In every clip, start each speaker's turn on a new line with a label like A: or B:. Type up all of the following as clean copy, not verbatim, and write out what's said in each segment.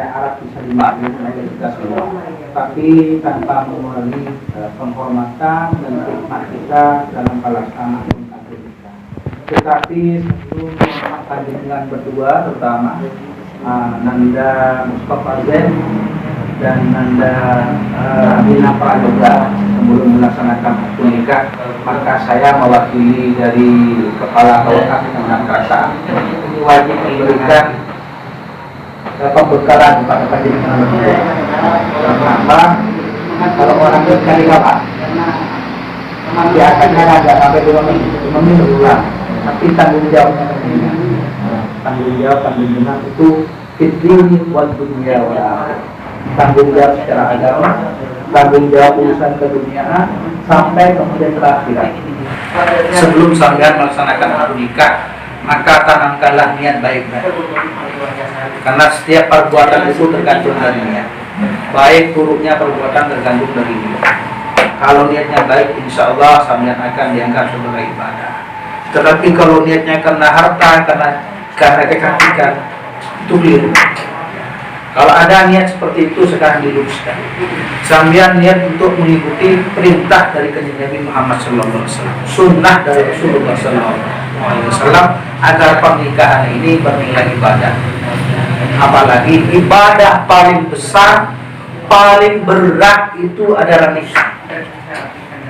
A: Arab bisa dimaklumi oleh kita semua, tapi tanpa mengurangi penghormatan dan khidmat kita dalam pelaksanaan akad nikah. Tetapi sebelum menghormatkan dengan berdua, terutama Nanda Mustafa Zain dan Nanda Amina Prayoga, sebelum melaksanakan akad nikah, maka saya mewakili dari Kepala Wakaf dan Kasa wajib memberikan pembekalan kepada panjenengan berdua. Kenapa? Kalau orang berkali apa? Biasanya ada sampai 2 minggu ulang, tapi tanggung jawabnya penting. Tanggung jawab panjenengan itu fitri wal dunya wal akhirah. Tanggung jawab secara agama, tanggung jawab urusan keduniaan sampai kemudian terakhirat. Sebelum sampean melaksanakan akad nikah, maka tanamkanlah niat baik-baik. Karena setiap perbuatan itu tergantung dari niat. Baik buruknya perbuatan tergantung dari niat. Kalau niatnya baik, insya Allah sampean akan dianggap sebagai ibadah. Tetapi kalau niatnya karena harta, karena kecantikan, itu keliru. Kalau ada niat seperti itu sekarang diluruskan. Sambian niat untuk mengikuti perintah dari kanjeng Nabi Muhammad SAW, sunnah dari Rasulullah SAW, agar pernikahan ini bernilai ibadah. Apalagi ibadah paling besar, paling berat itu adalah nikah.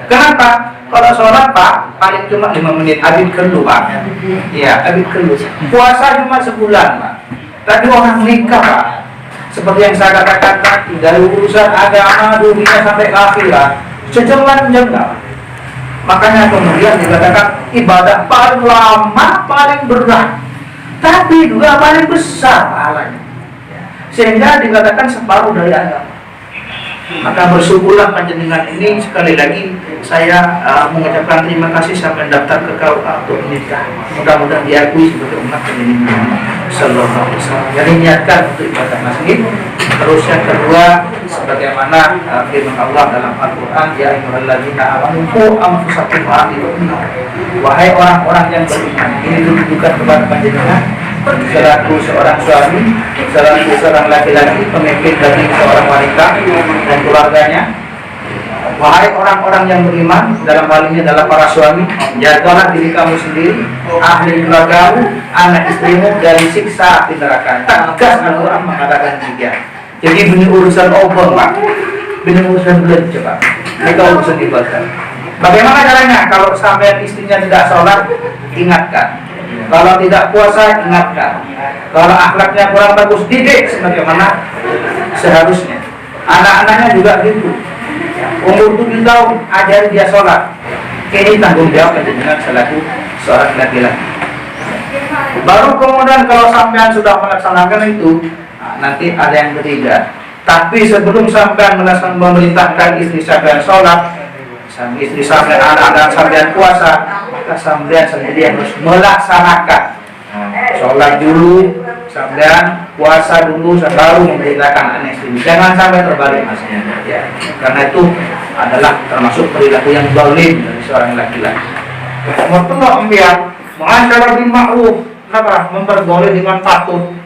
A: Kenapa? Kalau sholat Pak, paling cuma 5 menit, abid kelu Pak. Iya, abid kelu. Puasa cuma sebulan Pak. Tapi orang nikah Pak, seperti yang saya katakan tadi, dari urusan agama dunia sampai akhirat, sejalan-jalan. Makanya kemudian dikatakan ibadah paling lama, paling berat, tapi juga paling besar pahalanya. Sehingga dikatakan separuh dari agama. Maka bersyukurlah panjenengan ini. Sekali lagi saya mengucapkan terima kasih sampai daftar ke KUA untuk menikah. Mudah-mudahan diakui sebagai umat panjenengan sallallahu alaihi wasallam. Jadi niatkan untuk ibadah masjid. Terus yang kedua, sebagaimana firman Allah dalam Al-Quran, ya ayyuhalladzina amanu qu anfusakum wa ahlikum nar. Wahai orang-orang yang beriman, ini ditujukan kepada panjenengan selaku seorang suami, selaku seorang laki-laki, pemimpin dari seorang wanita dan keluarganya. Wahai orang-orang yang beriman, dalam hal ini adalah para suami, jagalah diri kamu sendiri, ahli keluargamu, anak istrimu dari siksa api neraka. Tegas Al-Quran mengatakan demikian. Jadi bunyi urusan obor Pak, bunyi urusan belanja Pak, itu urusan ibadah. Bagaimana caranya? Kalau sampai istrinya tidak sholat, ingatkan. Kalau tidak puasa, ingatkan. Kalau akhlaknya kurang bagus, didik sebagaimana seharusnya. Anak-anaknya juga gitu. Umur 7 tahun, ajari dia sholat. Ini tanggung jawab dengan selaku seorang laki-laki. Baru kemudian kalau sampean sudah melaksanakan itu, nanti ada yang ketiga. Tapi sebelum sampean melaksanakan memerintahkan istri sampean sholat, istri sampean anak-anak sampean puasa, maka sampean sendiri harus melaksanakan. Sholat dulu, sampean puasa dulu, baru memerintahkan anak istri. Jangan sampai terbalik masnya. Ya, karena itu adalah termasuk perilaku yang zalim dari seorang laki-laki. Mertua ambiar mengajar bil ma'ruf, kenapa? Memperboleh dengan patut.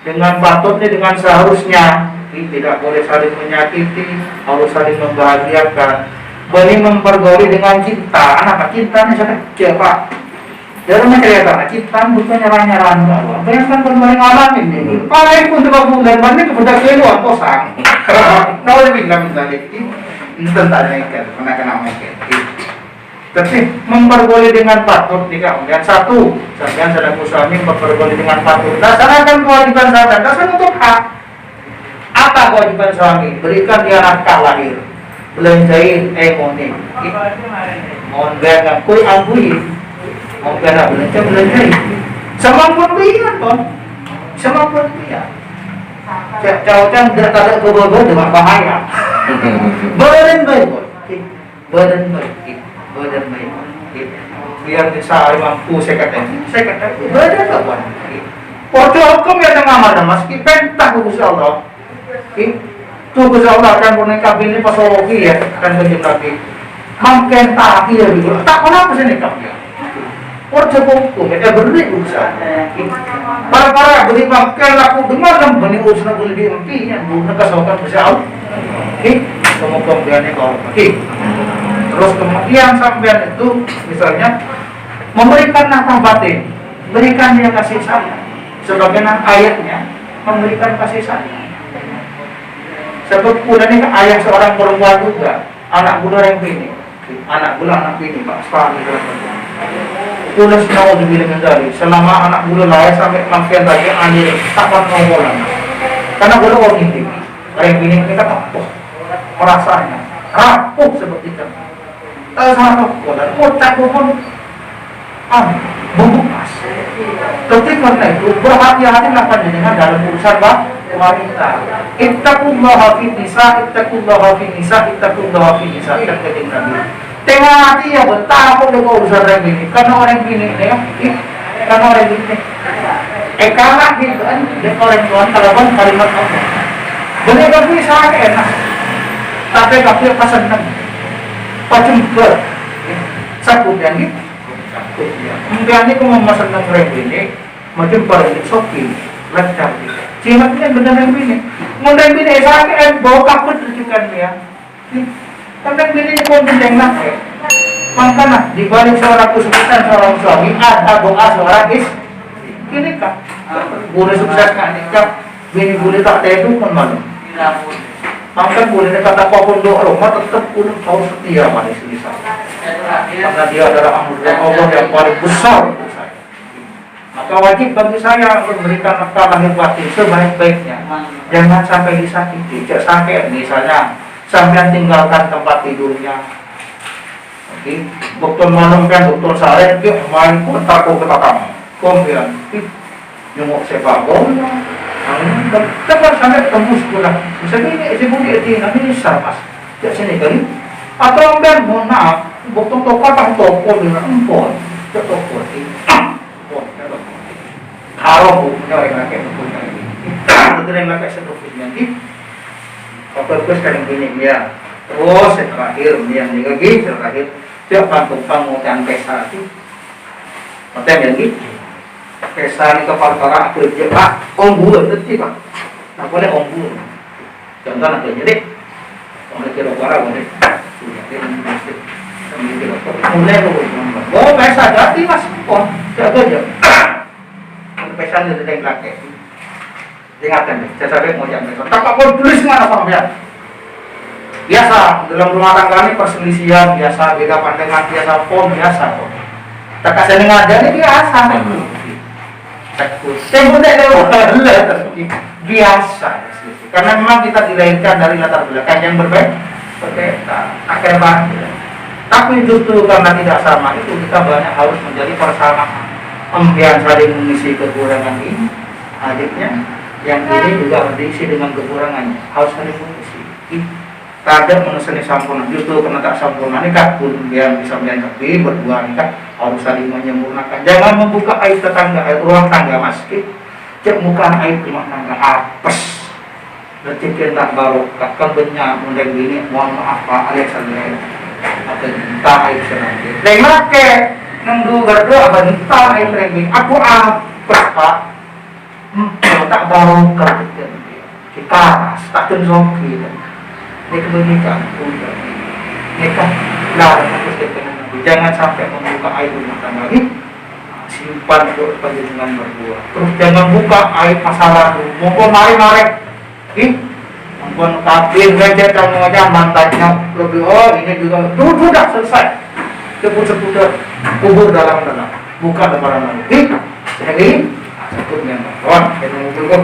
A: Dengan patutnya, dengan seharusnya. Tidak boleh saling menyakiti, harus saling membahagiakan. Boleh mempergoleh dengan cinta. Anak cintanya sangat kecil Pak. Dalam menceritakan cinta bukan nyerah-nyerah. Bayangkan bermain ngalamin ini. Paling pun 3 bulan, banyak kepada keluar kosong. Nah lebih nggak misalnya ini tentangnya ikan, kena ikan. Tapi memperboleh dengan patut nikah. Yang satu, sampean selaku suami memperboleh dengan patut. Laksanakan kewajiban sampean. Dasar untuk hak. Apa kewajiban suami? Berikan dia nafkah lahir, belanjain ekonomi. Mohon berang koi angkui, mohon berang belanjain. Semampuan dia toh, semampuan dia. Cawang tidak ada kebobolan dengan bahaya. Badan baik, badan baik. Biar bisa mampu saya kata badan kawan. Waktu hukum yang mengamal mas, pentah Gusti Allah. Tuh Gusti Allah akan menikah ini pasologi ya, akan menjadi lagi. Mungkin tak dia gitu. Tak kenapa saya nikah dia. Porcebongku, mereka beri usaha. Para beri makan laku dengar dan beri usaha boleh diimpinya. Bukan kesawakan bersama. Semoga kemudiannya kau. Terus kemudian sampean itu misalnya memberikan nafkah batin, berikan dia kasih sayang. Sebagaimana ayatnya memberikan kasih sayang. Sebab kemudian ini ayat seorang perempuan juga, anak budak yang bini, anak bini, Pak Suami sudah semua dibilang dari selama anak bulu lain sampai makin tadi anjir takkan ngomong karena bulu orang ini orang ini kita rapuh perasaannya rapuh seperti itu sangat rapuh dan ucap pun membukas. Tapi karena itu berhati-hati lakukan dengan dalam urusan wanita. Ittaqullaha fi nisa, ittaqullaha fi nisa, ittaqullaha fi nisa. Tengok hati ya betapa dengan urusan orang ini. Karena orang ini ya, karena orang ini. Kalah gitu kan, dia orang tuan kalaupun kalimat Allah. Benar kan bisa enak. Tapi tapi apa senang. Pacember. Sakut yang ini. Mungkin ini kalau memasak dengan orang ini, macam pada ini sopi, lancar. Cimatnya benar yang ini. Mungkin ini sakit, bawa kaput rujukan dia. Tentang bini pun bintang nak makanya di balik seorang kesuksesan seorang suami ada doa seorang istri. Ini kan boleh sukses kan nikah bini boleh tak tedu pun malu. Maka boleh kata apapun doa rumah tetap pun harus setia pada istri saya. Karena dia adalah Allah yang paling besar. Maka wajib bagi saya memberikan nafkah lahir batin sebaik-baiknya. Jangan sampai disakiti. Jangan sampai misalnya sampai tinggalkan tempat tidurnya. Oke, dokter malam kan dokter sare dia main kota ke kamu. Kemudian nyemuk sepago. Cepat sampai tembus pula. Misalnya ini ibu dia ini sarmas. Jadi sini kali. Atau ambil mohon maaf, dokter toko tak toko dengan empon. Toko ini. Kalau punya orang laki punya ini. Betul yang laki seterusnya nanti. Fokus kan ini ya. Terus terakhir yang lagi terakhir siapa tukang yang pesa itu? Hotel yang ini pesa ini kepala kerja Pak ombul itu Pak. Tak boleh ombul. Contoh nanti jadi oleh kira para boleh. Mulai oh pesa jadi Mas. Oh jaga aja. Pesa itu yang laki. Ingatkan, saya sampai mau jam besok. Tak apa tulis mana Pak ya? Biasa dalam rumah tangga ini perselisihan biasa, beda pandangan biasa, biasa kok. Tak kasih dengar aja ini biasa. Biasa. Karena memang kita dilahirkan dari latar belakang yang berbeda, akhirnya. Tapi justru karena tidak sama itu kita banyak harus menjadi persamaan. Empian saling mengisi kekurangan ini, adiknya. Yang ini juga diisi dengan kekurangannya, harus saling mengisi. Tidak menusani sempurna, justru karena tak sempurna ini kan pun dia bisa melihat tapi berdua ini kan harus saling menyempurnakan. Jangan membuka aib tetangga, aib ruang tangga masjid, cek bukan aib rumah tangga apes. Bercikir tak barokah, kan banyak mulai gini, mohon maaf Pak alias saya, atau entah aib senang. Dengar ke nunggu berdua, entah aib rengging, aku apes Pak. Tak barokah kita tak tenzoki ini kebenaran ini kan larang jangan sampai membuka aib rumah tangga lagi simpan untuk panjenengan berdua terus jangan buka aib masalah dulu mumpun mari mumpun kabin gadget kamu aja mantannya lebih ini juga sudah selesai sebut-sebut kubur dalam buka lembaran lagi jadi takutnya kawan, kita mau